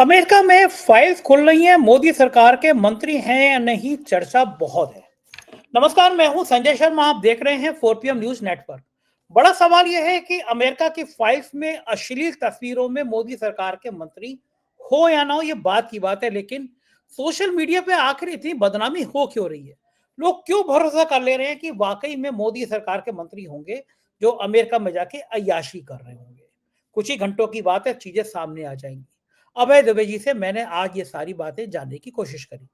America में files खुल रही हैं। मोदी सरकार के मंत्री हैं या नहीं, चर्चा बहुत है। नमस्कार, मैं हूं संजय शर्मा। आप देख रहे हैं 4 PM न्यूज नेटवर्क। बड़ा सवाल यह है कि अमेरिका की फाइल्स में अश्लील तस्वीरों में मोदी सरकार के मंत्री हो या ना हो, ये बात की बात है। लेकिन सोशल मीडिया पे आखिर इतनी बदनामी हो क्यों रही है? लोग क्यों भरोसा कर ले रहे हैं कि वाकई में मोदी सरकार के मंत्री होंगे जो अमेरिका में जाके अय्याशी कर रहे होंगे? कुछ ही घंटों की बात है, चीजें सामने आ जाएंगी। अभय दुबे जी से मैंने आज ये सारी बातें जानने की कोशिश करी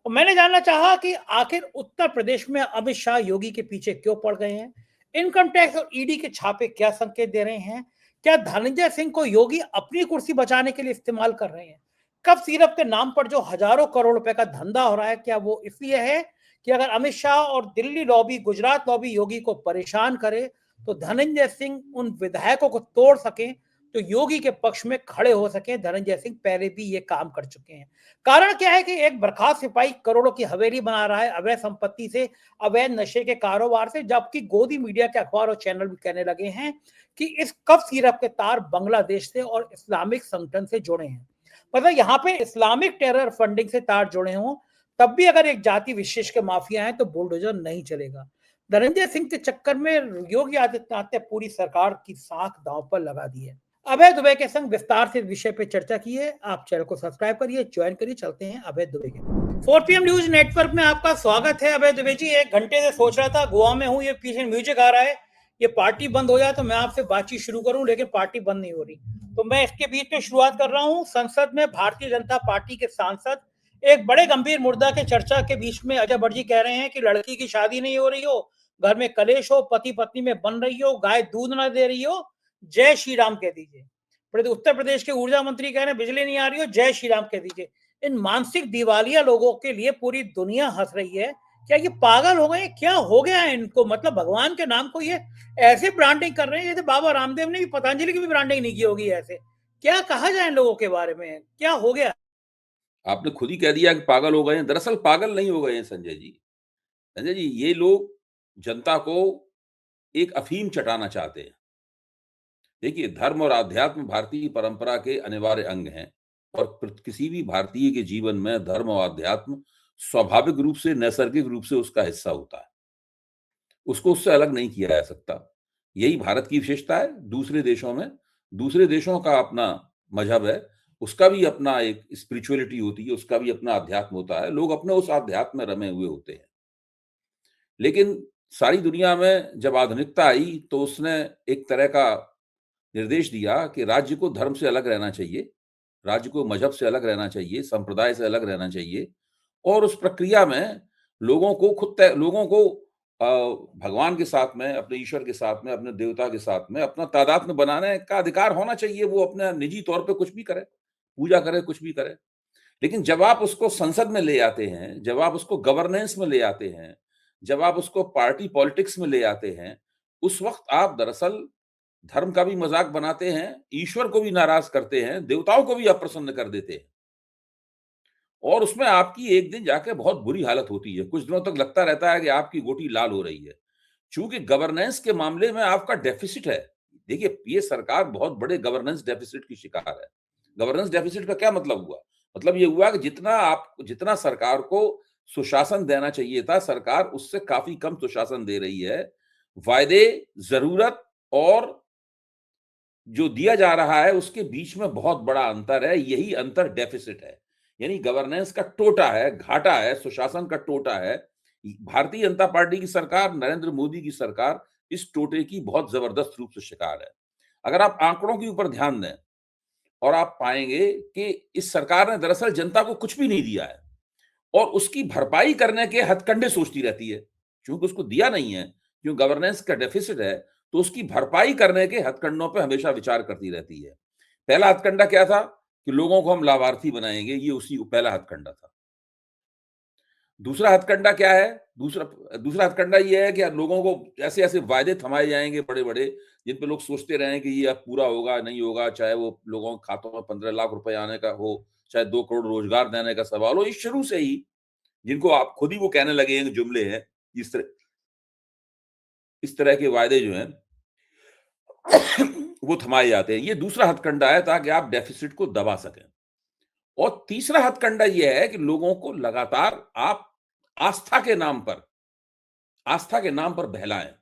और मैंने जानना चाहा कि आखिर उत्तर प्रदेश में अमित शाह योगी के पीछे क्यों पड़ गए हैं। इनकम टैक्स और ईडी के छापे क्या संकेत दे रहे हैं? क्या धनंजय सिंह को योगी अपनी कुर्सी बचाने के लिए इस्तेमाल कर रहे हैं? कब सिरप के नाम पर जो हजारों करोड़ रुपए का धंधा हो रहा है, क्या वो इसलिए है कि अगर अमित शाह और दिल्ली लॉबी, गुजरात लॉबी योगी को परेशान करे तो धनंजय सिंह उन विधायकों को तोड़ सके, तो योगी के पक्ष में खड़े हो सके? धनंजय सिंह पहले भी ये काम कर चुके हैं। कारण क्या है कि एक बर्खास्त सिपाही करोड़ों की हवेली बना रहा है अवैध संपत्ति से, अवैध नशे के कारोबार से, जबकि गोदी मीडिया के अखबार और चैनल भी कहने लगे हैं कि इस कफ सिरप के तार बांग्लादेश से और इस्लामिक संगठन से जुड़े हैं। मतलब यहाँ पे इस्लामिक टेरर फंडिंग से तार जुड़े हों, तब भी अगर एक जाति विशेष के माफिया हैं तो बुलडोजर नहीं चलेगा। धनंजय सिंह के चक्कर में योगी आदित्यनाथ ने पूरी सरकार की साख दांव पर लगा दी है। अभय दुबे के संग विस्तार से विषय पे चर्चा की है। आप चैनल को सब्सक्राइब करिए, ज्वाइन करिए। चलते हैं अभय दुबे के 4 PM न्यूज नेटवर्क में आपका स्वागत है। अभय दुबे जी, एक घंटे से सोच रहा था, गोवा में हूँ, ये पीछे म्यूजिक आ रहा है, ये पार्टी बंद हो जाए तो मैं आपसे बातचीत शुरू करूं, लेकिन पार्टी बंद नहीं हो रही। तो मैं इसके बीच में शुरुआत कर रहा हूं। संसद में भारतीय जनता पार्टी के सांसद एक बड़े गंभीर मुद्दा के चर्चा के बीच में अजय भट्ट जी कह रहे हैं कि लड़की की शादी नहीं हो रही हो, घर में कलेश हो, पति पत्नी में बन रही हो, गाय दूध ना दे रही हो, जय श्री राम कह दीजिए। उत्तर प्रदेश के ऊर्जा मंत्री कह रहे हैं बिजली नहीं आ रही हो, जय श्री राम कह दीजिए। इन मानसिक दिवालिया लोगों के लिए पूरी दुनिया हंस रही है। क्या ये पागल हो गए? क्या हो गया है इनको? मतलब भगवान के नाम को ये ऐसे ब्रांडिंग कर रहे हैं जैसे बाबा रामदेव ने भी, पतंजलि की भी ब्रांडिंग नहीं की होगी ऐसे। क्या कहा जाए इन लोगों के बारे में? क्या हो गया? आपने खुद ही कह दिया कि पागल हो गए हैं। दरअसल पागल नहीं हो गए हैं संजय जी। संजय जी, ये लोग जनता को एक अफ़ीम चटाना चाहते हैं। देखिए, धर्म और आध्यात्म भारतीय परंपरा के अनिवार्य अंग हैं और किसी भी भारतीय के जीवन में धर्म और आध्यात्म स्वाभाविक रूप से, नैसर्गिक रूप से उसका हिस्सा होता है। उसको उससे अलग नहीं किया जा सकता। यही भारत की विशेषता है। दूसरे देशों का अपना मजहब है, उसका भी अपना एक स्पिरिचुअलिटी होती है, उसका भी अपना अध्यात्म होता है। लोग अपने उस अध्यात्म में रमे हुए होते हैं। लेकिन सारी दुनिया में जब आधुनिकता आई तो उसने एक तरह का निर्देश दिया कि राज्य को धर्म से अलग रहना चाहिए, राज्य को मजहब से अलग रहना चाहिए, संप्रदाय से अलग रहना चाहिए और उस प्रक्रिया में लोगों को भगवान के साथ में, अपने ईश्वर के साथ में, अपने देवता के साथ में अपना तादात्म्य बनाने का अधिकार होना चाहिए। वो अपने निजी तौर पे कुछ भी करे, पूजा करे, कुछ भी करे। लेकिन जब आप उसको संसद में ले आते हैं, जब आप उसको गवर्नेंस में ले आते हैं, जब आप उसको पार्टी पॉलिटिक्स में ले आते हैं, उस वक़्त आप दरअसल धर्म का भी मज़ाक बनाते हैं, ईश्वर को भी नाराज़ करते हैं, देवताओं को भी अप्रसन्न कर देते हैं। और उसमें आपकी एक दिन जाके बहुत बुरी हालत होती है। कुछ दिनों तक लगता रहता है कि आपकी गोटी लाल हो रही है। चूँकि गवर्नेंस के मामले में आपका डेफ़िसिट है। देखिए, ये सरकार बहुत बड़े गवर्नेंस डेफ़िसिट की शिकार है। गवर्नेंस डेफ़िसिट का क्या मतलब हुआ? मतलब ये हुआ कि जितना सरकार को सुशासन देना चाहिए था, सरकार उससे काफ़ी कम सुशासन दे रही है। वायदे, ज़रूरत और जो दिया जा रहा है, उसके बीच में बहुत बड़ा अंतर है। यही अंतर डेफ़िसिट है। यानी गवर्नेंस का टोटा है, घाटा है, सुशासन का टोटा है। भारतीय जनता पार्टी की सरकार, नरेंद्र मोदी की सरकार इस टोटे की बहुत ज़बरदस्त रूप से शिकार है। अगर आप आंकड़ों के ऊपर ध्यान दें और आप पाएँगे कि इस सरकार ने दरअसल जनता को कुछ भी नहीं दिया है और उसकी भरपाई करने के हथकंडे सोचती रहती है। चूँकि उसको दिया नहीं है, क्यों गवर्नेंस का डेफ़िसिट है, तो उसकी भरपाई करने के हथकंडों पे हमेशा विचार करती रहती है। पहला हथकंडा क्या था? कि लोगों को हम लाभार्थी बनाएँगे, ये उसी पहला हथकंडा था। दूसरा हथकंडा क्या है? दूसरा हथकंडा ये है कि लोगों को ऐसे-ऐसे वायदे थमाए जाएँगे बड़े-बड़े, जिन पे लोग सोचते रहें कि ये अब पूरा होगा, नहीं होगा, चाहे वो लोगों के खातों में 15 लाख रुपए आने का हो, चाहे 2 करोड़ रोज़गार देने का सवाल हो। ये शुरू से ही जिनको आप खुद ही वो कहने लगे हैं जुमले हैं, इस तरह के वायदे जो हैं वो थमाए जाते हैं। ये दूसरा हथकंडा है ताकि आप डेफ़िसिट को दबा सकें। और तीसरा हथकंडा यह है कि लोगों को लगातार आप आस्था के नाम पर बहलाएं।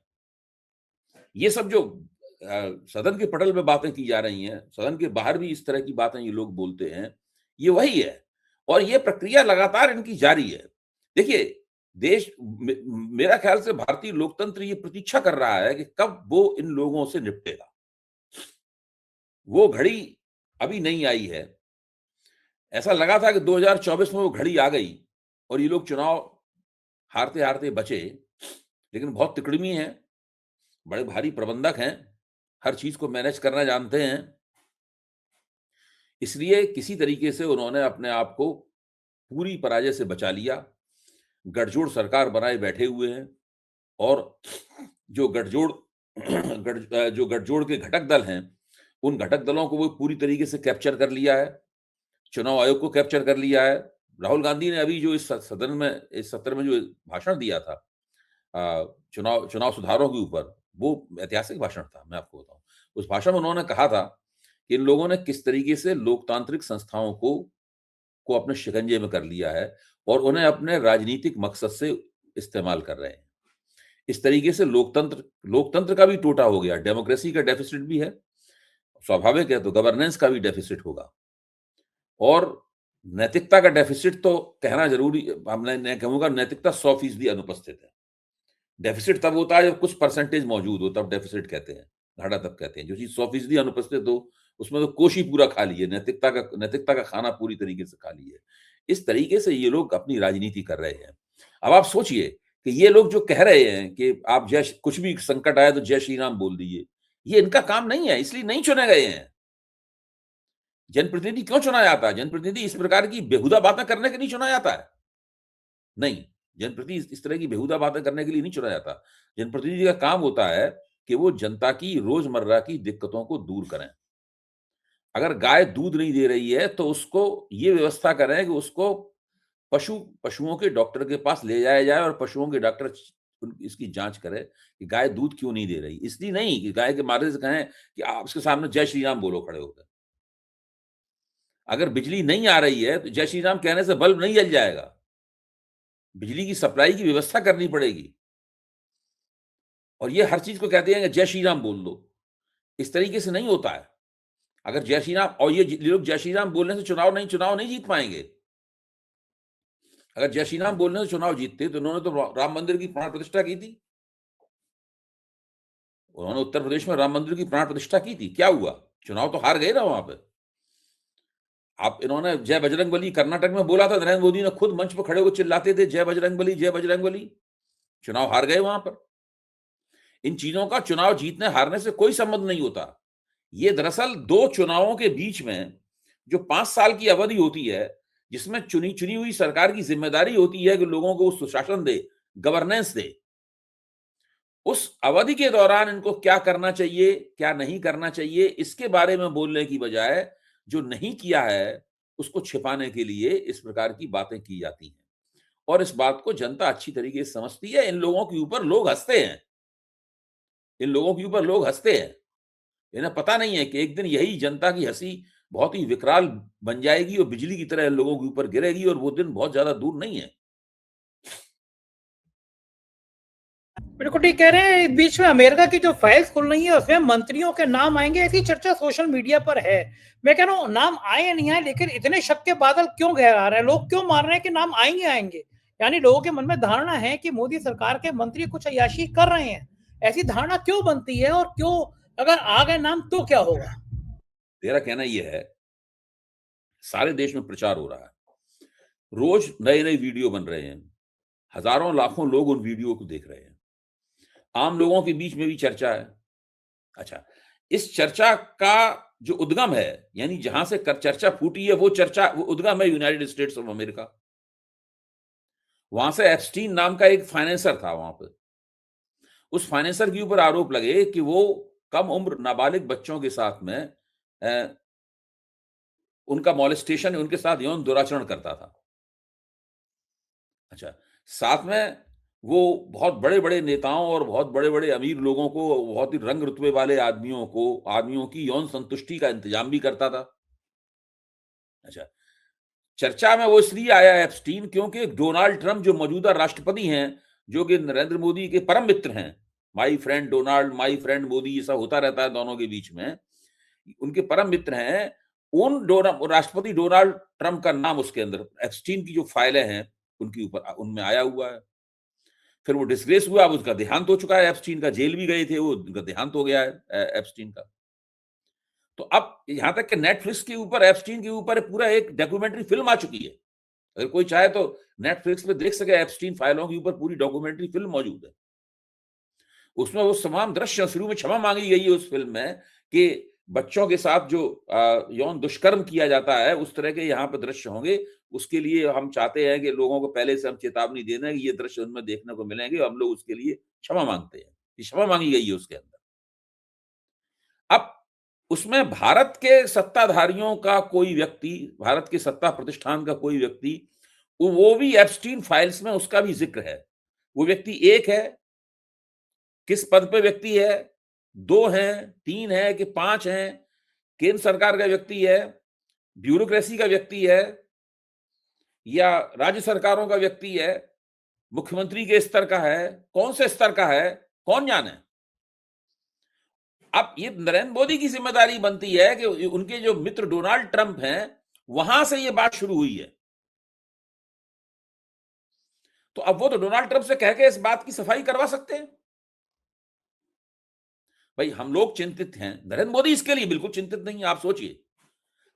ये सब जो सदन के पटल पे बातें की जा रही हैं, सदन के बाहर भी इस तरह की बातें ये लोग बोलते हैं, ये वही है और ये प्रक्रिया लगातार इनकी जारी है। देखिए, मेरा ख्याल से भारतीय लोकतंत्र ये प्रतीक्षा कर रहा है कि कब वो इन लोगों से निपटेगा। वो घड़ी अभी नहीं आई है। ऐसा लगा था कि 2024 में वो घड़ी आ गई और ये लोग चुनाव हारते-हारते बचे, लेकिन बहुत तिकड़मी हैं, बड़े भारी प्रबंधक हैं, हर चीज़ को मैनेज करना जानते हैं। इसलिए किसी तरीके से उन्होंने अपने आप को पूरी पराजय से बचा लिया। गठजोड़ सरकार बनाए बैठे हुए हैं और जो गठजोड़ के घटक दल हैं, उन घटक दलों को वो पूरी तरीके से कैप्चर कर लिया है। चुनाव आयोग को कैप्चर कर लिया है। राहुल गांधी ने अभी जो इस सत्र में जो भाषण दिया था चुनाव सुधारों के ऊपर, वो ऐतिहासिक भाषण था, मैं आपको बताऊं। उस भाषण में उन्होंने कहा था कि इन लोगों ने किस तरीके से लोकतांत्रिक संस्थाओं को अपने शिकंजे में कर लिया है और उन्हें अपने राजनीतिक मकसद से इस्तेमाल कर रहे हैं। इस तरीके से लोकतंत्र का भी टोटा हो गया, डेमोक्रेसी का डेफिसिट भी है, स्वाभाविक है, तो गवर्नेंस का भी डेफिसिट होगा और नैतिकता का डेफिसिट तो कहना जरूरी, मैं कहूंगा नैतिकता 100% अनुपस्थित है। डेफिसिट तब होता है जब कुछ परसेंटेज मौजूद हो, तब डेफिसिट कहते हैं, घाटा तब कहते हैं। जो चीज 100% अनुपस्थित हो, उसमें तो कोश ही पूरा खाली है, नैतिकता का खाना पूरी तरीके से खाली है। इस तरीके से ये लोग अपनी राजनीति कर रहे हैं। अब आप सोचिए कि ये लोग जो कह रहे हैं कि आप कुछ भी संकट आया तो जय श्री राम बोल दीजिए, ये इनका काम नहीं है, इसलिए नहीं चुने गए हैं। जनप्रतिनिधि क्यों चुना जाता है? जनप्रतिनिधि इस प्रकार की बेहुदा बातें करने के लिए चुना जाता है? नहीं, जनप्रतिनिधि इस तरह की बेहुदा बातें करने के लिए नहीं चुना जाता। जनप्रतिनिधि का काम होता है कि वो जनता की रोजमर्रा की दिक्कतों को दूर करें। अगर गाय दूध नहीं दे रही है तो उसको ये व्यवस्था करें कि उसको पशुओं के डॉक्टर के पास ले जाया जाए और पशुओं के डॉक्टर इसकी जांच करे कि गाय दूध क्यों नहीं दे रही। इसलिए नहीं कि गाय के मारे से कहें कि आप उसके सामने जय श्री राम बोलो खड़े होकर। अगर बिजली नहीं आ रही है तो जय श्री राम कहने से बल्ब नहीं जल जाएगा, बिजली की सप्लाई की व्यवस्था करनी पड़ेगी। और ये हर चीज को कहते हैं कि जय श्री राम बोल दो, इस तरीके से नहीं होता है। अगर जय श्री राम, और ये लोग जय श्री राम बोलने से चुनाव नहीं जीत पाएंगे। अगर जय श्री राम बोलने से चुनाव जीतते तो उन्होंने तो राम मंदिर की प्राण प्रतिष्ठा की थी। उन्होंने उत्तर प्रदेश में राम मंदिर की प्राण प्रतिष्ठा की थी, क्या हुआ? चुनाव तो हार गए ना वहां पे। आप इन्होंने जय बजरंगबली कर्नाटक में बोला था, नरेंद्र मोदी ने खुद मंच पर खड़े होकर चिल्लाते थे जय बजरंगबली जय बजरंगबली। चुनाव हार गए वहां पर। इन चीजों का चुनाव जीतने हारने से कोई संबंध नहीं होता। ये दरअसल दो चुनावों के बीच में जो 5 साल की अवधि होती है, जिसमें चुनी हुई सरकार की जिम्मेदारी होती है कि लोगों को सुशासन दे, गवर्नेंस दे, उस अवधि के दौरान इनको क्या करना चाहिए, क्या नहीं करना चाहिए, इसके बारे में बोलने की बजाय जो नहीं किया है उसको छिपाने के लिए इस प्रकार की बातें की जाती हैं और इस बात को जनता अच्छी तरीके से समझती है। इन लोगों के ऊपर लोग हंसते हैं, इन्हें पता नहीं है कि एक दिन यही जनता की हंसी बहुत ही विकराल बन जाएगी और बिजली की तरह लोगों के ऊपर गिरेगी और वो दिन बहुत ज्यादा दूर नहीं है। बिल्कुल ठीक कह रहे हैं। इस बीच में अमेरिका की जो फाइल्स खुल रही है उसमें मंत्रियों के नाम आएंगे, ऐसी चर्चा सोशल मीडिया पर है। मैं कह रहा हूँ नाम आए या नहीं आए, लेकिन इतने शक के बादल क्यों गहरा रहे हैं? लोग क्यों मान रहे हैं कि नाम आएंगे? यानी लोगों के मन में धारणा है कि मोदी सरकार के मंत्री कुछ अय्याशी कर रहे हैं। ऐसी धारणा क्यों बनती है और क्यों, अगर आ गए नाम तो क्या होगा? मेरा कहना यह है, सारे देश में प्रचार हो रहा है, रोज नए नए वीडियो बन रहे हैं, हजारों लाखों लोग उन वीडियो को देख रहे हैं, आम लोगों के बीच में भी चर्चा है। अच्छा, इस चर्चा का जो उद्गम है, यानी जहां से चर्चा फूटी है, वो उद्गम है यूनाइटेड स्टेट्स ऑफ अमेरिका। वहां से एप्स्टीन नाम का एक फाइनेंसर था वहां पर। उस फाइनेंसर के ऊपर आरोप लगे कि वो कम उम्र नाबालिग बच्चों के साथ में उनका मॉलेस्टेशन, उनके साथ यौन दुराचरण करता था। अच्छा, साथ में वो बहुत बड़े-बड़े नेताओं और बहुत बड़े-बड़े अमीर लोगों को, बहुत ही रंग रुतबे वाले आदमियों की यौन संतुष्टि का इंतजाम भी करता था। अच्छा, चर्चा में वो इसलिए आया एप्स्टीन क्योंकि डोनाल्ड ट्रंप जो मौजूदा राष्ट्रपति हैं, जो कि नरेंद्र मोदी के परम मित्र हैं, my friend Donald, my friend Modi, ये सब होता रहता है दोनों के बीच में, उनके परम मित्र हैं। उन राष्ट्रपति डोनाल्ड ट्रंप का नाम उसके अंदर एप्स्टीन की जो फाइलें हैं उनके ऊपर उनमें आया हुआ है। फिर वो डिस्ग्रेस हुआ, अब उसका देहांत हो चुका है एप्स्टीन का, जेल भी गए थे वो, उनका देहांत हो गया है एप्स्टीन का। तो अब यहां तक कि नेटफ्लिक्स के ऊपर एप्स्टीन के ऊपर पूरा एक डॉक्यूमेंट्री फिल्म आ चुकी है। अगर कोई चाहे तो नेटफ्लिक्स पे देख सके, एप्स्टीन फाइलों के ऊपर पूरी डॉक्यूमेंट्री फिल्म मौजूद है। उसमें वो तमाम दृश्य, शुरू में क्षमा मांगी गई है उस फिल्म में कि बच्चों के साथ जो यौन दुष्कर्म किया जाता है, उस तरह के यहाँ पे दृश्य होंगे। उसके लिए हम चाहते हैं कि लोगों को पहले से हम चेतावनी दे दें कि ये दृश्य उनमें देखने को मिलेंगे, हम लोग उसके लिए क्षमा मांगते हैं। ये क्षमा मांगी गई है उसके अंदर। अब उसमें भारत के सत्ताधारियों का कोई व्यक्ति, भारत के सत्ता प्रतिष्ठान का कोई व्यक्ति, वो भी एप्स्टीन फाइल्स में उसका भी जिक्र है। वो व्यक्ति एक है, किस पद पे व्यक्ति है, 2 हैं, 3 है कि 5 हैं, केंद्र सरकार का व्यक्ति है, ब्यूरोक्रेसी का व्यक्ति है, या राज्य सरकारों का व्यक्ति है, मुख्यमंत्री के स्तर का है, कौन से स्तर का है, कौन जाने। अब ये नरेंद्र मोदी की जिम्मेदारी बनती है कि उनके जो मित्र डोनाल्ड ट्रंप हैं, वहां से ये बात शुरू हुई है। तो अब वो तो डोनाल्ड ट्रंप से कह के इस बात की सफाई करवा सकते हैं। भाई हम लोग चिंतित हैं, नरेंद्र मोदी इसके लिए बिल्कुल चिंतित नहीं है। आप सोचिए,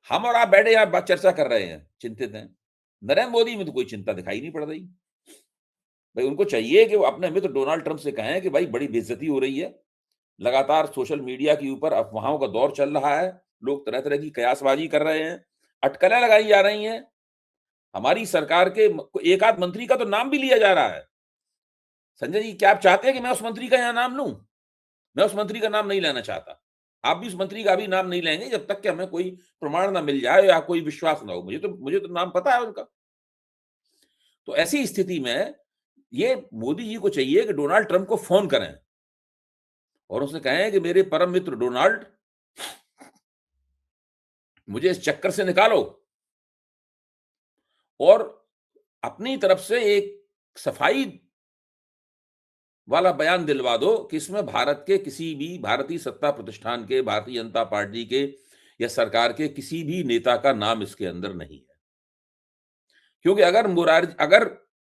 हम और आप बैठे यहां बात चर्चा कर रहे हैं, चिंतित हैं। नरेंद्र मोदी में तो कोई चिंता दिखाई नहीं पड़ रही। भाई उनको चाहिए कि वो अपने मित्र डोनाल्ड ट्रंप से कहें कि भाई बड़ी बेइज्जती हो रही है, लगातार सोशल मीडिया के ऊपर अफवाहों का दौर चल रहा है, लोग तरह तरह की कयासबाजी कर रहे हैं, अटकलें लगाई जा रही हैं, हमारी सरकार के एक आध मंत्री का तो नाम भी लिया जा रहा है। संजय जी, क्या आप चाहते हैं कि मैं उस मंत्री का यहां नाम लूं? मैं उस मंत्री का नाम नहीं लेना चाहता। आप भी उस मंत्री का भी नाम नहीं लेंगे जब तक कि हमें कोई प्रमाण ना मिल जाए या कोई विश्वास ना हो। मुझे तो नाम पता है उनका। तो ऐसी स्थिति में ये मोदी जी को चाहिए कि डोनाल्ड ट्रंप को फोन करें और उसने कहें कि मेरे परम मित्र डोनाल्ड, मुझे इस चक्कर से निकालो और अपनी तरफ से एक सफाई वाला बयान दिलवा दो कि इसमें भारत के किसी भी भारतीय सत्ता प्रतिष्ठान के, भारतीय जनता पार्टी के या सरकार के किसी भी नेता का नाम इसके अंदर नहीं है। क्योंकि अगर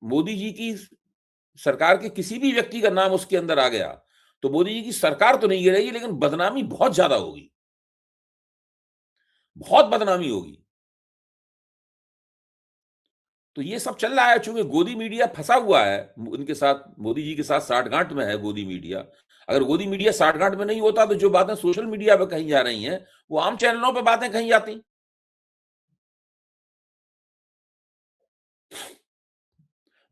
मोदी जी की सरकार के किसी भी व्यक्ति का नाम उसके अंदर आ गया तो मोदी जी की सरकार तो नहीं गिरेगी, लेकिन बदनामी बहुत ज्यादा होगी, बहुत बदनामी होगी। तो ये सब चल रहा है। चूंकि गोदी मीडिया फंसा हुआ है उनके साथ, मोदी जी के साथ साठगांठ में है गोदी मीडिया। अगर गोदी मीडिया साठगांठ में नहीं होता तो जो बातें सोशल मीडिया पे कही जा रही हैं वो आम चैनलों पे बातें कही जाती।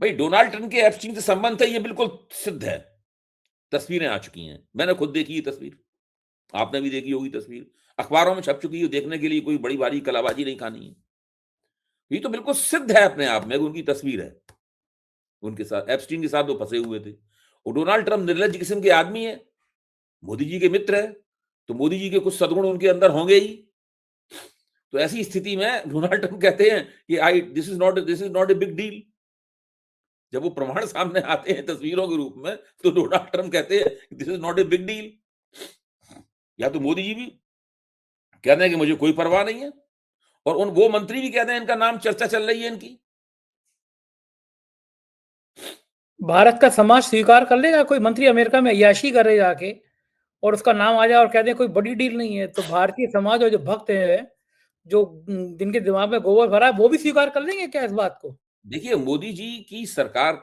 भाई डोनाल्ड ट्रंप के एप्स्टीन से संबंध है, ये बिल्कुल सिद्ध है। तस्वीरें आ चुकी हैं, मैंने खुद देखी है तस्वीर, आपने भी देखी होगी तस्वीर, अखबारों में छप चुकी है। देखने के लिए कोई बड़ी भारी कलाबाजी नहीं खानी है। ये तो बिल्कुल सिद्ध है अपने आप में, उनकी तस्वीर है उनके साथ, एप्स्टीन के साथ वो फंसे हुए थे। और डोनाल्ड ट्रंप निर्लज किस्म के आदमी है, मोदी जी के मित्र है, तो मोदी जी के कुछ सद्गुण उनके अंदर होंगे ही। तो ऐसी स्थिति में डोनाल्ड ट्रंप कहते हैं कि this is not a big deal. जब वो प्रमाण सामने आते हैं तस्वीरों के रूप में, तो डोनाल्ड ट्रंप कहते हैं this is not a big deal. या तो मोदी जी भी कहते हैं कि मुझे कोई परवाह नहीं है, और वो मंत्री भी कहते हैं इनका नाम चर्चा चल रही है इनकी। भारत का समाज स्वीकार कर लेगा कोई मंत्री अमेरिका में अय्याशी करे जाके और उसका नाम आ जाए और कहते हैं कोई बड़ी डील नहीं है? तो भारतीय समाज और जो भक्त है, जो जिनके दिमाग में गोबर भरा है, वो भी स्वीकार कर लेंगे क्या इस बात को? देखिए, मोदी जी की सरकार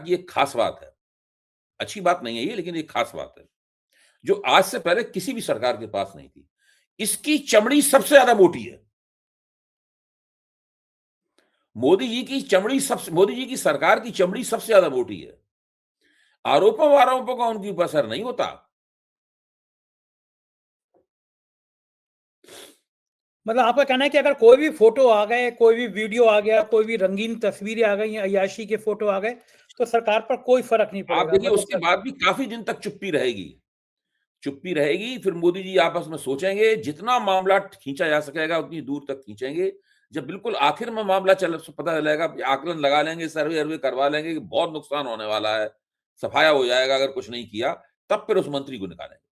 की एक खास बात है, अच्छी बात नहीं है ये, लेकिन एक खास बात है जो आज से पहले किसी भी सरकार के पास नहीं थी। इसकी चमड़ी सबसे ज्यादा मोटी है। मोदी जी की सरकार की चमड़ी सबसे ज्यादा मोटी है। आरोपों का उनके ऊपर असर नहीं होता। मतलब आपका कहना है कि अगर कोई भी फोटो आ गए, कोई भी वीडियो आ गया, कोई भी रंगीन तस्वीरें आ गई, अय्याशी के फोटो आ गए, तो सरकार पर कोई फर्क नहीं आप पड़ेगा? देखिए, मतलब उसके बाद भी काफी दिन तक चुप्पी रहेगी। चुप्पी रहेगी, फिर मोदी जी आपस में सोचेंगे, जितना मामला खींचा जा सकेगा उतनी दूर तक खींचेंगे। जब बिल्कुल आखिर में मामला पता चलेगा, आकलन लगा लेंगे, सर्वे करवा लेंगे कि बहुत नुकसान होने वाला है, सफाया हो जाएगा अगर कुछ नहीं किया, तब फिर उस मंत्री को निकालेंगे।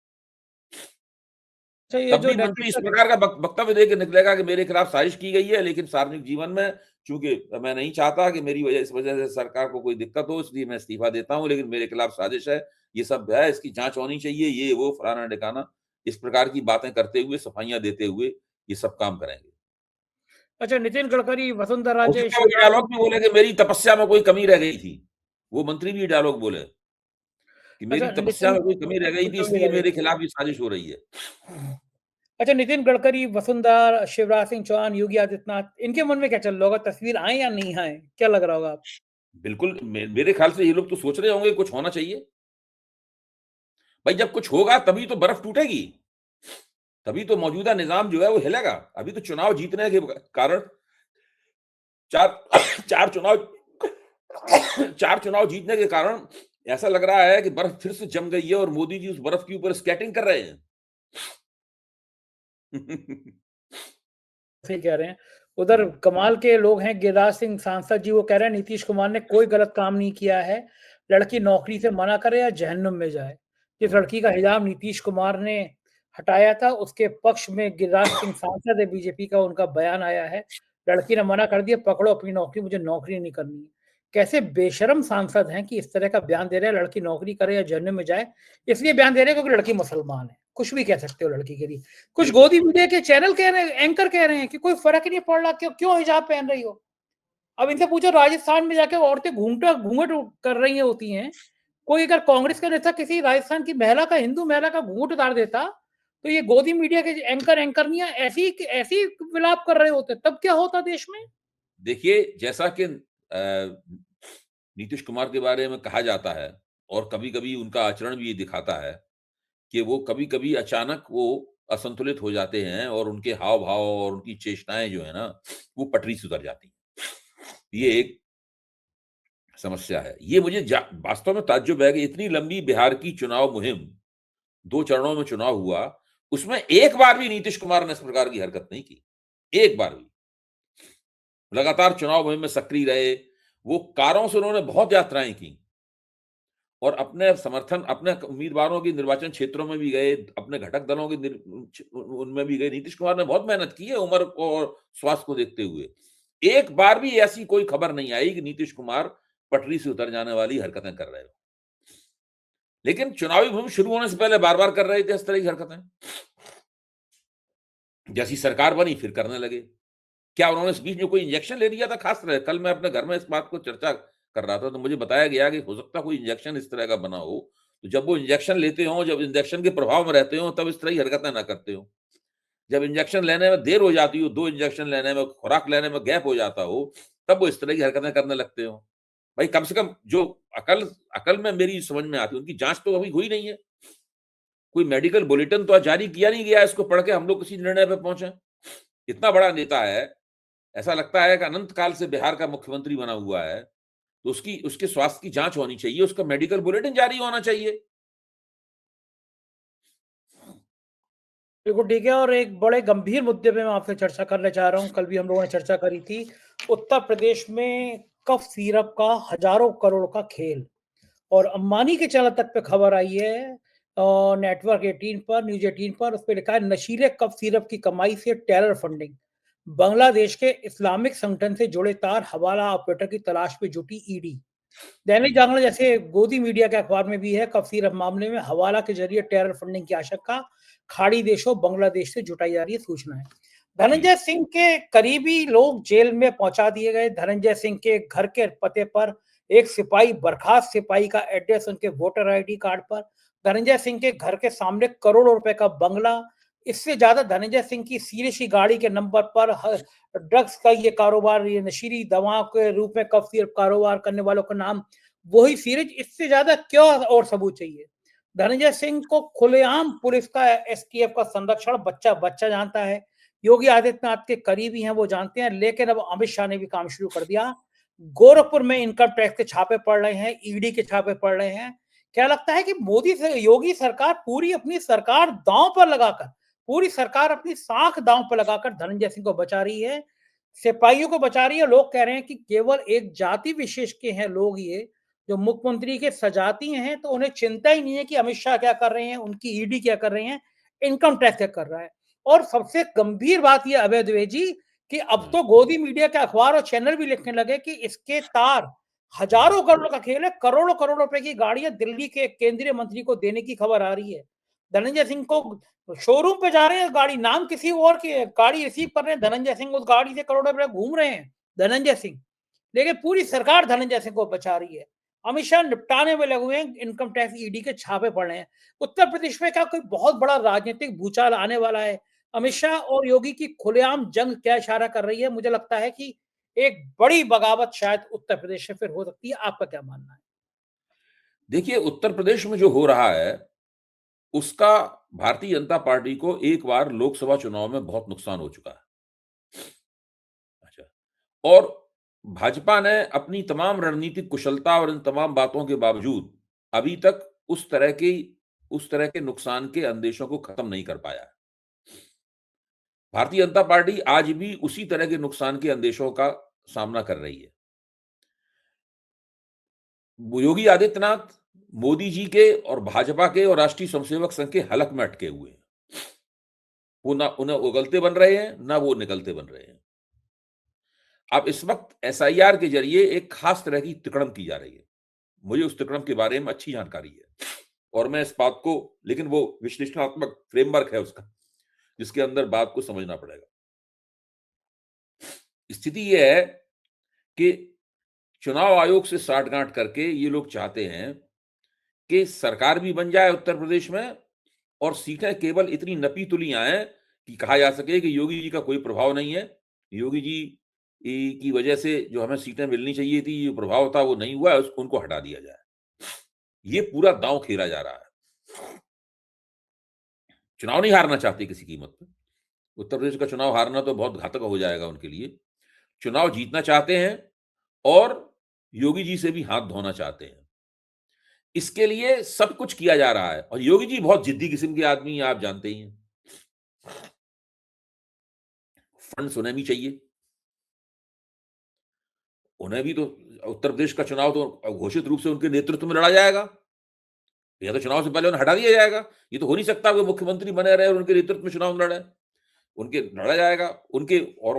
अच्छा, ये तब जो भी मंत्री इस नैतिकता प्रकार का वक्तव्य देके निकलेगा कि मेरे खिलाफ साजिश की गई है, लेकिन सार्वजनिक जीवन में चूंकि मैं नहीं चाहता कि मेरी वजह इस वजह से सरकार को कोई दिक्कत हो, इसलिए मैं इस्तीफा देता हूं, लेकिन मेरे खिलाफ साजिश है, ये सब है, इसकी जांच होनी चाहिए, ये वो फलाना ढिकाना, इस प्रकार की बातें करते हुए, सफाइयां देते हुए ये सब काम करेंगे। अच्छा, नितिन गडकरी, वसुंधरा हो राजे, सकता है वो शिवराज सिंह डायलॉग भी बोले कि मेरी तपस्या में कोई कमी रह गई थी। वो मंत्री भी डायलॉग बोले कि मेरी अच्छा, तपस्या नितिन में कोई कमी रह गई थी, इसलिए मेरे खिलाफ ये साजिश हो रही है। अच्छा, नितिन गडकरी, वसुंधरा, शिवराज सिंह चौहान, योगी आदित्यनाथ, इनके मन में क्या चल रहा होगा? तस्वीर आए या नहीं आए? क्या लग रहा होगा आप? बिल्कुल मेरे ख्याल से ये लोग तो सोच रहे होंगे कुछ होना चाहिए। भाई जब कुछ होगा तभी तो बर्फ टूटेगी, तभी तो मौजूदा निजाम जो है वो हिलेगा। अभी तो चुनाव जीतने के कारण चार चार चुनाव चार चुनाव जीतने के कारण ऐसा लग रहा है कि बर्फ फिर से जम गई है और मोदी जी उस बर्फ के ऊपर स्केटिंग कर रहे हैं। सही कह रहे हैं। उधर कमाल के लोग हैं, गिरिराज सिंह सांसद जी, वो कह रहे हैं नीतीश कुमार ने कोई गलत काम नहीं किया है, लड़की नौकरी से मना करे या जहन्नुम में जाए। जिस लड़की का हिजाब नीतीश कुमार ने हटाया था, उसके पक्ष में गिरिराज सिंह सांसद है बीजेपी का, उनका बयान आया है, लड़की ने मना कर दिया, पकड़ो अपनी नौकरी, मुझे नौकरी नहीं करनी है। कैसे बेशर्म सांसद हैं कि इस तरह का बयान दे रहे हैं, लड़की नौकरी करे या जहन्नुम में जाए, इसलिए बयान दे रहे हैं क्योंकि लड़की मुसलमान है। कुछ भी कह सकते हो लड़की के लिए। कुछ बिल्कुल। गोदी मीडिया के चैनल कह रहे हैं, एंकर कह रहे हैं कि कोई फर्क ही नहीं पड़ रहा, क्यों क्यों हिजाब पहन रही हो। अब इनसे पूछो, राजस्थान में जाके औरतें घूंघट कर रही होती हैं, कोई अगर कांग्रेस का नेता किसी राजस्थान की महिला का, हिंदू महिला का घूंघट उतार देता, तो ये गोदी मीडिया के एंकरनियां ऐसी ऐसी विलाप कर रहे होते, तब क्या होता देश में। देखिए जैसा कि नीतीश कुमार के बारे में कहा जाता है और कभी-कभी उनका आचरण भी ये दिखाता है कि वो कभी-कभी अचानक वो असंतुलित हो जाते हैं और उनके हाव-भाव और उनकी चेष्टाएँ जो है ना, वो पटरी से उतर जाती हैं। ये एक समस्या है। ये मुझे वास्तव में ताज्जुब है कि इतनी लंबी बिहार की चुनाव मुहिम, 2 चरणों में चुनाव हुआ, उसमें एक बार भी नीतीश कुमार ने इस प्रकार की हरकत नहीं की। एक बार भी। लगातार चुनाव मुहिम में सक्रिय रहे, वो कारों से उन्होंने बहुत यात्राएँ की और अपने उम्मीदवारों की निर्वाचन क्षेत्रों में भी गए, अपने घटक दलों के उनमें भी गए। नीतीश कुमार ने बहुत मेहनत की है उम्र को और स्वास्थ्य को देखते हुए। एक बार भी ऐसी कोई खबर नहीं आई कि नीतीश कुमार पटरी से उतर जाने वाली हरकतें कर रहे हो। लेकिन चुनावी मुहिम शुरू होने से पहले बार-बार कर रहे थे इस तरह की हरकतें। जैसी सरकार बनी फिर करने लगे। क्या उन्होंने इस बीच में कोई इंजेक्शन ले लिया था खास तरह? कल मैं अपने घर में इस बात को चर्चा कर रहा था, तो मुझे बताया गया कि हो सकता है कोई इंजेक्शन इस तरह का बना हो। तो जब वो इंजेक्शन लेते हों, जब इंजेक्शन के प्रभाव में रहते हों, तब इस तरह की हरकतें ना करते हों। जब इंजेक्शन लेने में देर हो जाती हो, 2 इंजेक्शन लेने में, खुराक लेने में गैप हो जाता हो, तब वो इस तरह की हरकतें करने लगते हों। भाई कम से कम जो अकल अकल में मेरी समझ में आती है, उनकी जाँच तो अभी हुई नहीं है। कोई मेडिकल बुलेटिन तो आज जारी किया नहीं गया है, इसको पढ़ के हम लोग किसी निर्णय पे पहुँचे। इतना बड़ा नेता है, ऐसा लगता है कि अनंत काल से बिहार का मुख्यमंत्री बना हुआ है, तो उसके स्वास्थ्य की जाँच होनी चाहिए, उसका मेडिकल बुलेटिन जारी होना चाहिए। बिल्कुल ठीक है, और एक बड़े गंभीर मुद्दे पे मैं आपसे चर्चा करना चाह रहा हूँ। कल भी हम लोगों ने चर्चा करी थी। उत्तर प्रदेश में कफ सिरप का हजारों करोड़ का खेल, और अंबानी के चैनल तक पे खबर आई है, नेटवर्क 18 पर, न्यूज़ 18 पर, उसपे लिखा है नशीले कफ सिरप की कमाई से टेरर फंडिंग। बांग्लादेश के इस्लामिक संगठन से जुड़े तार, हवाला ऑपरेटर की तलाश में जुटी ईडी। दैनिक जागरण जैसे गोदी मीडिया के अखबार में भी है, कफ सिरप मामले में हवाला के जरिए टेरर फंडिंग की आशंका, खाड़ी देशों बांग्लादेश से जुटाई जा रही है सूचना है। जी, धनंजय सिंह के करीबी लोग जेल में पहुंचा दिए गए। धनंजय सिंह के घर के पते पर एक सिपाही, बर्खास्त सिपाही का एड्रेस उनके वोटर आईडी कार्ड पर। धनंजय सिंह के घर के सामने करोड़ों रुपए का बंगला। इससे ज्यादा धनंजय सिंह की सीरीसी गाड़ी के नंबर पर ड्रग्स का ये कारोबार, ये नशीली दवाओं के रूप में कफ सिरप कारोबार करने वालों का नाम वही सीरीज। इससे ज्यादा क्या और सबूत चाहिए। धनंजय सिंह को खुलेआम पुलिस का, एसटीएफ का संरक्षण बच्चा बच्चा जानता है। योगी आदित्यनाथ के करीबी हैं, वो जानते हैं, लेकिन अब अमित शाह ने भी काम शुरू कर दिया। गोरखपुर में इनकम टैक्स के छापे पड़ रहे हैं, ईडी के छापे पड़ रहे हैं। क्या लगता है कि मोदी से योगी सरकार पूरी अपनी सरकार दांव पर लगाकर, पूरी सरकार अपनी साख दांव पर लगाकर धनंजय सिंह को बचा रही है, सिपाहियों को बचा रही है? लोग कह रहे हैं कि केवल एक जाति विशेष के हैं लोग ये, जो मुख्यमंत्री के सजाती हैं, तो उन्हें चिंता ही नहीं है कि अमित शाह क्या कर रहे हैं, उनकी ईडी क्या कर रहे हैं, इनकम टैक्स क्या कर रहा है। और सबसे गंभीर बात यह अवैध जी कि अब तो गोदी मीडिया के अखबार और चैनल भी लिखने लगे कि इसके तार हजारों करोड़ का खेल है, करोड़ों करोड़ रुपए की गाड़ियां दिल्ली के केंद्रीय मंत्री को देने की खबर आ रही है। धनंजय सिंह को शोरूम पे जा रहे हैं, गाड़ी नाम किसी और की है, गाड़ी रिसीव कर रहे हैं धनंजय सिंह, उस गाड़ी से करोड़ों रुपए घूम रहे हैं धनंजय सिंह, लेकिन पूरी सरकार धनंजय सिंह को बचा रही है। अमित शाह निपटाने में लगे हुए हैं, इनकम टैक्स ईडी के छापे पड़ रहे हैं। उत्तर प्रदेश में क्या कोई बहुत बड़ा राजनीतिक भूचाल आने वाला है? अमित शाह और योगी की खुलेआम जंग क्या इशारा कर रही है? मुझे लगता है कि एक बड़ी बगावत शायद उत्तर प्रदेश से फिर हो सकती है। आपका क्या मानना है? देखिए, उत्तर प्रदेश में जो हो रहा है, उसका भारतीय जनता पार्टी को एक बार लोकसभा चुनाव में बहुत नुकसान हो चुका है। अच्छा, और भाजपा ने अपनी तमाम रणनीतिक कुशलता और इन तमाम बातों के बावजूद अभी तक उस तरह के नुकसान के अंदेशों को खत्म नहीं कर पाया है। भारतीय जनता पार्टी आज भी उसी तरह के नुकसान के अंदेशों का सामना कर रही है। योगी आदित्यनाथ मोदी जी के और भाजपा के और राष्ट्रीय स्वयंसेवक संघ के हलक में अटके हुए हैं। वो ना उन्हें उगलते बन रहे हैं, ना वो निकलते बन रहे हैं। अब इस वक्त एसआईआर के जरिए एक खास तरह की तिकड़म की जा रही है। मुझे उस तिकड़म के बारे में अच्छी जानकारी है और मैं इस बात को, लेकिन वो विश्लेषणात्मक फ्रेमवर्क है उसका, जिसके अंदर बात को समझना पड़ेगा। स्थिति यह है कि चुनाव आयोग से साठगांठ करके ये लोग चाहते हैं कि सरकार भी बन जाए उत्तर प्रदेश में और सीटें केवल इतनी नपी तुली आए कि कहा जा सके कि योगी जी का कोई प्रभाव नहीं है। योगी जी की वजह से जो हमें सीटें मिलनी चाहिए थी, जो प्रभाव था वो नहीं हुआ है, उनको हटा दिया जाए। ये पूरा दांव खेला जा रहा है। चुनाव नहीं हारना चाहते किसी कीमत पे। उत्तर प्रदेश का चुनाव हारना तो बहुत घातक हो जाएगा उनके लिए। चुनाव जीतना चाहते हैं और योगी जी से भी हाथ धोना चाहते हैं। इसके लिए सब कुछ किया जा रहा है और योगी जी बहुत जिद्दी किस्म के आदमी हैं, आप जानते ही हैं। फंड्स उन्हें भी चाहिए। उन्हें भी तो उत्तर प्रदेश का चुनाव तो घोषित रूप से उनके नेतृत्व में लड़ा जाएगा, या तो चुनाव से पहले उन्हें हटा दिया जाएगा। ये तो हो नहीं सकता वो मुख्यमंत्री बने रहे और उनके नेतृत्व में चुनाव लड़े। उनके लड़ा जाएगा। उनके और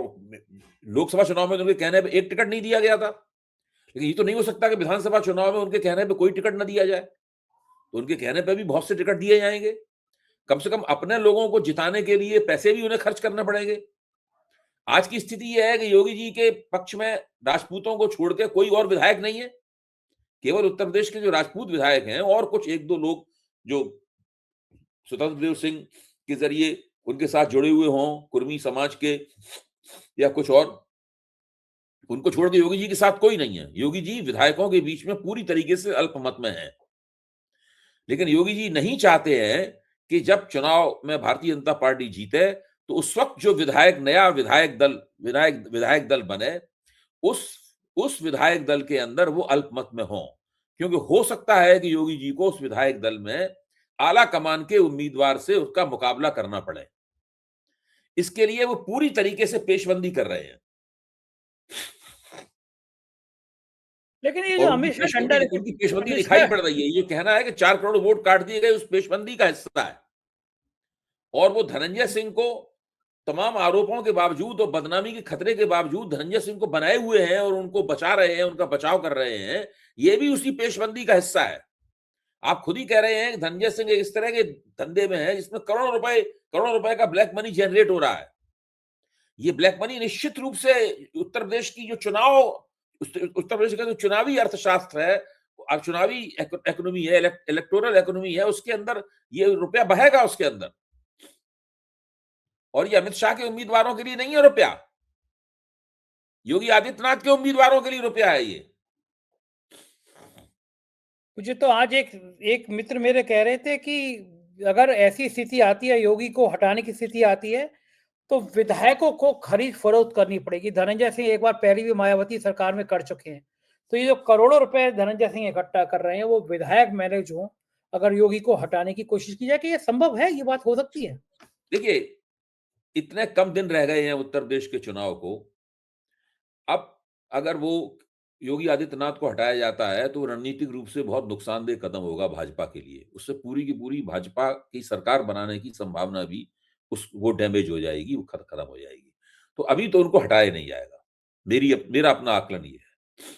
लोकसभा चुनाव में तो उनके कहने पे एक टिकट नहीं दिया गया था, लेकिन ये तो नहीं हो सकता कि विधानसभा चुनाव में उनके कहने पे कोई टिकट न दिया जाए। तो उनके कहने पे भी बहुत से टिकट दिए जाएंगे। कम से कम अपने लोगों को जिताने के लिए पैसे भी उन्हें खर्च करने पड़ेंगे। आज की स्थिति यह है कि योगी जी के पक्ष में राजपूतों को छोड़ के कोई और विधायक नहीं है। केवल उत्तर प्रदेश के जो राजपूत विधायक हैं और कुछ एक दो लोग जो स्वतंत्र देव सिंह के जरिए उनके साथ जुड़े हुए हों, कुर्मी समाज के या कुछ और, उनको छोड़ के योगी जी के साथ कोई नहीं है। योगी जी विधायकों के बीच में पूरी तरीके से अल्पमत में है। लेकिन योगी जी नहीं चाहते हैं कि जब चुनाव में भारतीय जनता पार्टी जीते तो उस वक्त जो नया विधायक दल बने, उस विधायक दल के अंदर वो अल्पमत में हो, क्योंकि हो सकता है कि योगी जी को उस विधायक दल में आला कमान के उम्मीदवार से उसका मुकाबला करना पड़े। इसके लिए वो पूरी तरीके से पेशबंदी कर रहे हैं। लेकिन ये जो उनकी अमित शाह डंडा पेशबंदी दिखाई पड़ रही है। ये कहना है कि 4 करोड़ वोट काट दिए गए उस पेशबंदी का हिस्सा है। और वो धनंजय सिंह को तमाम आरोपों के बावजूद और बदनामी के खतरे के बावजूद धनंजय सिंह को बनाए हुए हैं और उनको बचा रहे हैं, उनका बचाव कर रहे हैं। ये भी उसी पेशबंदी का हिस्सा है। आप खुद ही कह रहे हैं कि धनंजय सिंह इस तरह के धंधे में है जिसमें करोड़ों रुपए का ब्लैक मनी जनरेट हो रहा है। ये ब्लैक मनी निश्चित रूप से उत्तर प्रदेश का जो चुनावी अर्थशास्त्र है, चुनावी इकोनॉमी है, इलेक्टोरल इकोनॉमी है, उसके अंदर ये रुपया बहेगा उसके अंदर। और ये अमित शाह के उम्मीदवारों के लिए नहीं है रुपया, योगी आदित्यनाथ के उम्मीदवारों के लिए रुपया है ये। मुझे तो आज एक मित्र मेरे कह रहे थे कि अगर ऐसी स्थिति आती है, योगी को हटाने की स्थिति आती है, तो विधायकों को खरीद फरोख्त करनी पड़ेगी। धनंजय सिंह एक बार पहले भी मायावती सरकार में कर चुके हैं। तो ये जो करोड़ों रुपए धनंजय सिंह इकट्ठा कर रहे हैं, वो विधायक मैनेज हो, अगर योगी को हटाने की कोशिश की जाए, कि ये संभव है, ये बात हो सकती है? देखिए, इतने कम दिन रह गए हैं उत्तर प्रदेश के चुनाव को। अब अगर वो योगी आदित्यनाथ को हटाया जाता है, तो रणनीतिक रूप से बहुत नुकसानदेह कदम होगा भाजपा के लिए। उससे पूरी की पूरी भाजपा की सरकार बनाने की संभावना भी वो डैमेज हो जाएगी, वो खत्म हो जाएगी। तो अभी तो उनको हटाया नहीं जाएगा। मेरा अपना आकलन ये है।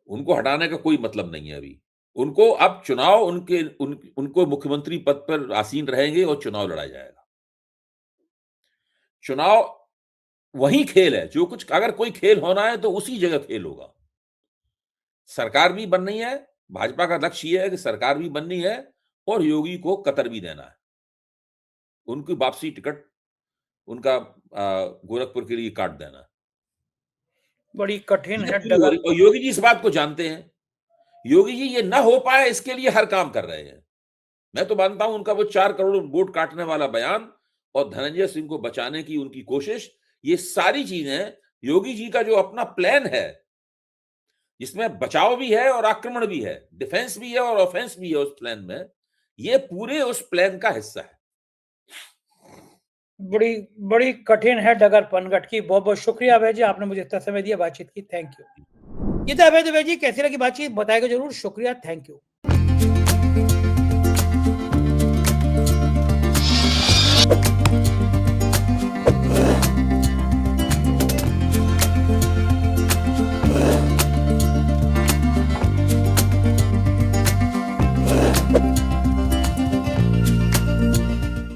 उनको हटाने का कोई मतलब नहीं है अभी। उनको अब चुनाव उनको मुख्यमंत्री पद पर आसीन रहेंगे और चुनाव लड़ा जाएगा। चुनाव वही खेल है, जो कुछ अगर कोई खेल होना है तो उसी जगह खेल होगा। सरकार भी बननी है, भाजपा का लक्ष्य ये है कि सरकार भी बननी है और योगी को कतर भी देना है। उनकी वापसी टिकट उनका गोरखपुर के लिए काट देना है। बड़ी कठिन ये है पूरी हो डगर। रही और योगी जी इस बात को जानते हैं। योगी जी ये ना हो पाए इसके लिए हर काम कर रहे हैं। मैं तो मानता हूं उनका वो 4 करोड़ वोट काटने वाला बयान और धनंजय सिंह को बचाने की उनकी कोशिश, ये सारी चीजें योगी जी का जो अपना प्लान है, जिसमें बचाव भी है और आक्रमण भी है, डिफेंस भी है और ऑफेंस भी है उस प्लान में, ये पूरे उस प्लान का हिस्सा है। बड़ी बड़ी कठिन है डगर पनघट की। बहुत बहुत शुक्रिया अभय जी, आपने मुझे इतना समय दिया बातचीत की। Thank you. ये था अभय दुबे जी। कैसी लगी बातचीत बताएगा जरूर। शुक्रिया, थैंक यू।